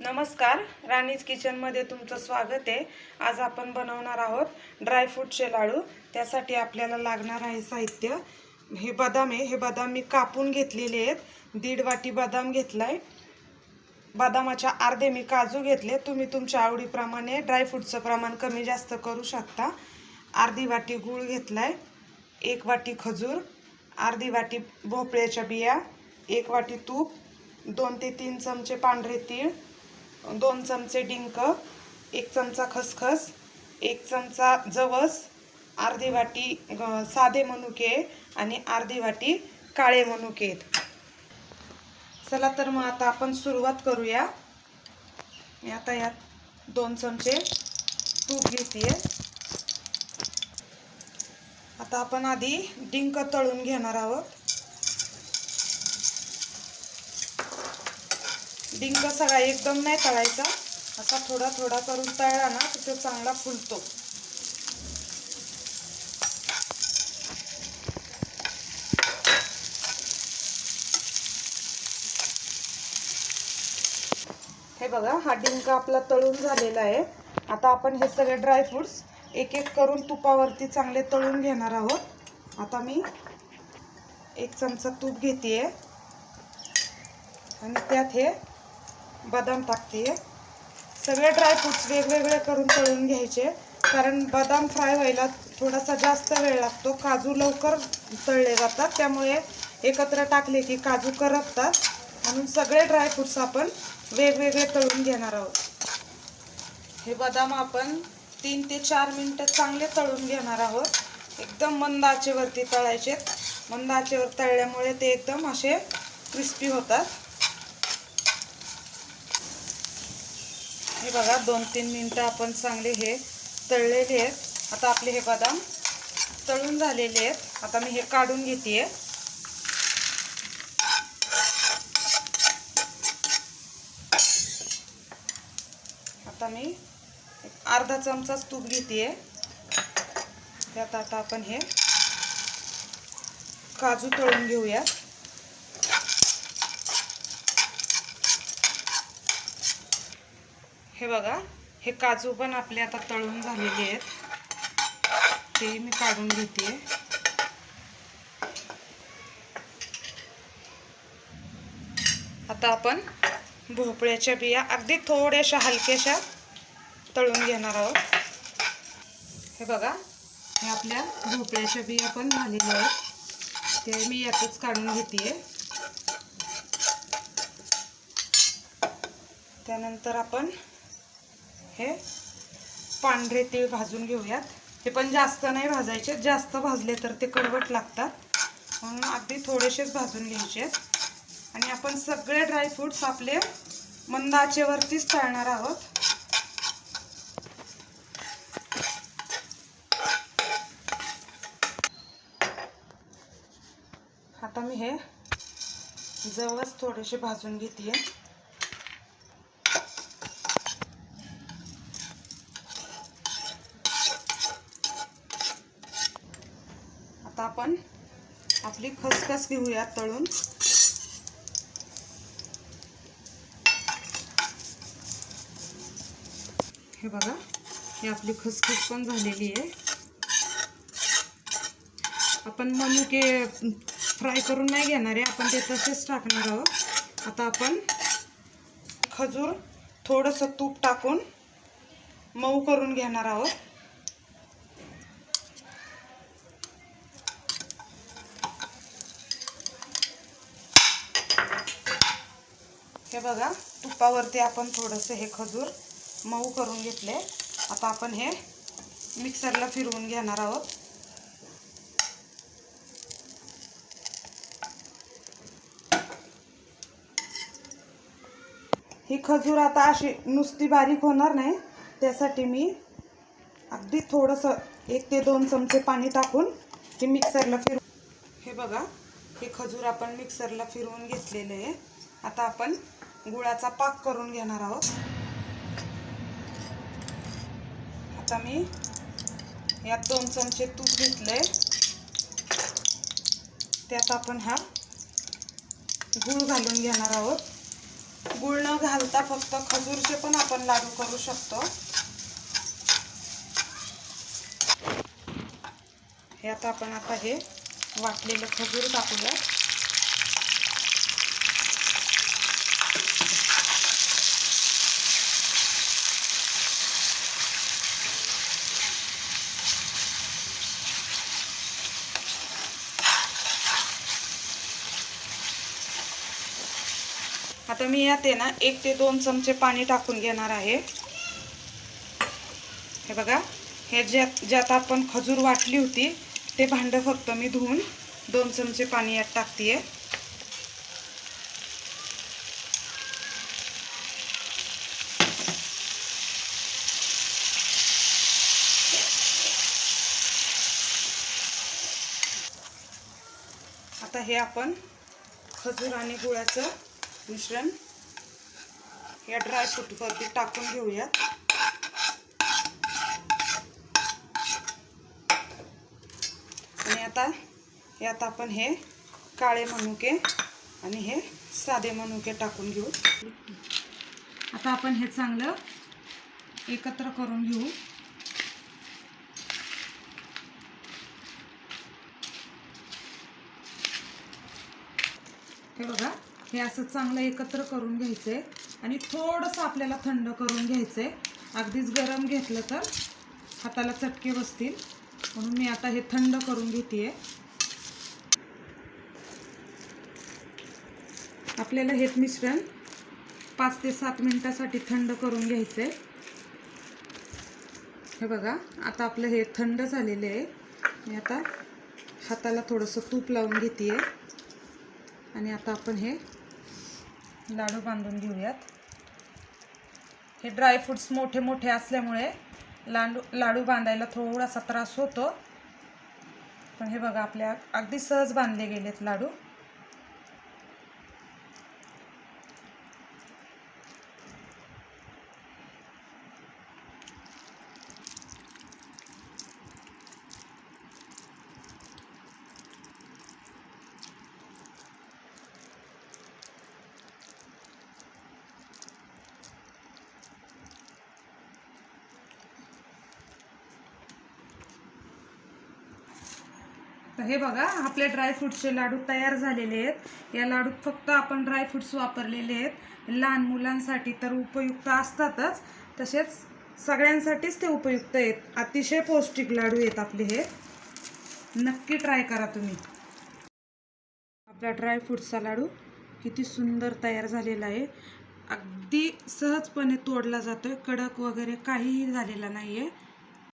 नमस्कार, राणीज किचनमध्ये तुमचं स्वागत आहे। आज आपण बनवणार आहोत ड्रायफ्रूटचे लाडू। त्यासाठी आपल्याला लागणार आहे साहित्य। हे बदाम आहे, हे बदाम मी कापून घेतलेले आहेत। 1.5 वाटी बदाम घेतलाय। बदामाच्या अर्धे मी काजू घेतले। तुम्ही तुमच्या आवडीप्रमाणे ड्रायफ्रूटचं प्रमाण कमी जास्त करू शकता। अर्धी वाटी गूळ घेतलाय, 1 वाटी खजूर, अर्धी वाटी भोपळ्याच्या बिया, 1 वाटी तूप, 2 ते 3 चमचे पांढरे तीळ, 2 चमचे डिंक, 1 चमचा खसखस, 1 चमचा जवस, अर्धी वाटी साधे मनुके आणि अर्धी वाटी काळे मनुके। चला तर मग आता आपण सुरुवात करूया। मी आता यात 2 चमचे तूप घेते। आता आपण आधी डिंक तळून घेणार आहोत। डिंक सगळा एकदम नाही तळायचा, असा थोडा थोडा करून तळला ना तर तो चांगला फुलतो। हे बघा, हा डिंक आपला तळून झालेला आहे। आता आपण हे सगळे ड्रायफ्रूट्स एक एक करून तुपावरती चांगले तळून घेणार आहोत। आता मी 1 चमचा तूप घेतेय आणि त्यात हे बदाम टाकते। सगळे ड्रायफ्रूट्स वेगवेगळे करून तळून घ्यायचे, कारण बदाम फ्राय व्हायला थोडासा जास्त वेळ लागतो। काजू लवकर तळले जातात, त्यामुळे एकत्र टाकले की काजू करपतात, म्हणून सगळे ड्रायफ्रूट्स आपण वेगवेगळे तळून घेणार आहोत। हे बदाम आपण 3 ते 4 मिनिटं चांगले तळून घेणार आहोत। एकदम मंद आचेवरती तळायचे। मंद आचेवर तळल्यामुळे ते एकदम असे क्रिस्पी होतात। हे बघा, 2-3 मिनिटं आपण चांगले हे तळलेले आहेत। आता आपले हे बदाम तळून झालेले आहेत। आता मी हे काढून घेते। आता मी अर्धा चमचा तूप घेते। त्यात आता आपण हे काजू तळून घेऊया। हे बघा, हे काजू पण आपले आता तळून झालेले आहेत, ते मी काढून घेते। आता आपण भोपळ्याच्या बिया अगदी थोड्याशा हलक्याशा तळून घेणार आहोत। हे बघा, हे आपल्या भोपळ्याच्या बिया पण झालेल्या आहेत, ते मी यातच काढून घेते। त्यानंतर आपण हे पांढरे तीळ भाजून घेऊयात। हे पण जास्त नाही भाजायचे, जास्त भाजले तर ते कडवट लागतात, म्हणून अगदी थोडेसेच भाजून घ्यायचे। आणि आपण सगळे ड्रायफ्रूट्स आपले मंद आचेवरतीच तळणार आहोत। आता मी हे जवस थोडेसे भाजून घेते। आता आपण आपली खसखस घेऊया तळून। हे बघा, ही आपली खसखस पण झालेली आहे। आपण मनुके फ्राय करून नाही घेणार आहे, आपण ते तसेच टाकणार आहोत। आता आपण खजूर थोडंसं तूप टाकून मऊ करून घेणार आहोत। हे बघा, तुपावरती आपण थोडंसं हे खजूर मऊ करून घेतले। आता आपण हे मिक्सरला फिरवून घेणार आहोत। ही खजूर आता अशी नुसती बारीक होणार नाही, त्यासाठी मी अगदी थोडंसं 1 ते 2 चमचे पाणी टाकून हे मिक्सरला हे बघा, हे खजूर आपण मिक्सरला फिरवून घेतलेले आहे। आता आपण गुळाचा पाक करून घेणार आहोत। आता मी यात 2 चमचे तूप घेतले, त्यात आपण हा गूळ घालून घेणार आहोत। गुळ न घालता फक्त खजूरचे पण आपण लाडू करू शकतो. हे आपण हे वाटलेलं खजूर टाकूया. आता मी यात आहे ना 1 ते 2 चमचे पाणी टाकून घेणार आहे. हे बघा, हे ज्यात आपण खजूर वाटली होती ते भांडं फक्त मी धुवून 2 चमचे पाणी यात टाकतेय. आता हे आपण खजूर आणि गुळाचं मिश्रण या ड्रायफ्रूटवरती टाकून घेऊयात. आणि आता यात आपण हे काळे मनुके आणि हे साधे मनुके टाकून घेऊ. आता आपण हे चांगलं एकत्र करून घेऊ. हे बघा, हे असं चांगलं एकत्र करून घ्यायचंय आणि थोडंसं आपल्याला थंड करून घ्यायचंय. अगदीच गरम घेतलं तर हाताला चटके बसतील, म्हणून मी आता हे थंड करून घेतेय. आपल्याला हे मिश्रण 5 ते 7 मिनिटासाठी थंड करून घ्यायचंय. हे बघा, आता आपलं हे थंड झालेले आहे. मी आता हाताला थोडंसं तूप लावून घेतेय आणि आता आपण हे लाडू बांधून घेऊयात. हे ड्रायफ्रूट्स मोठे मोठे असल्यामुळे लाडू बांधायला थोडासा त्रास होतो, पण हे बघा आपल्या अगदी सहज बांधले गेलेत लाडू. तर हे बघा, आपले ड्रायफ्रूट्सचे लाडू तयार झालेले आहेत. या लाडूत फक्त आपण ड्रायफ्रूट्स वापरलेले आहेत. लहान मुलांसाठी तर उपयुक्त असतातच, तसेच सगळ्यांसाठीच ते उपयुक्त आहेत. अतिशय पौष्टिक लाडू आहेत आपले हे. नक्की ट्राय करा तुम्ही. आपला ड्रायफ्रूट्सचा लाडू किती सुंदर तयार झालेला आहे. अगदी सहजपणे तोडला जातोय, कडक वगैरे काहीही झालेला नाही आहे.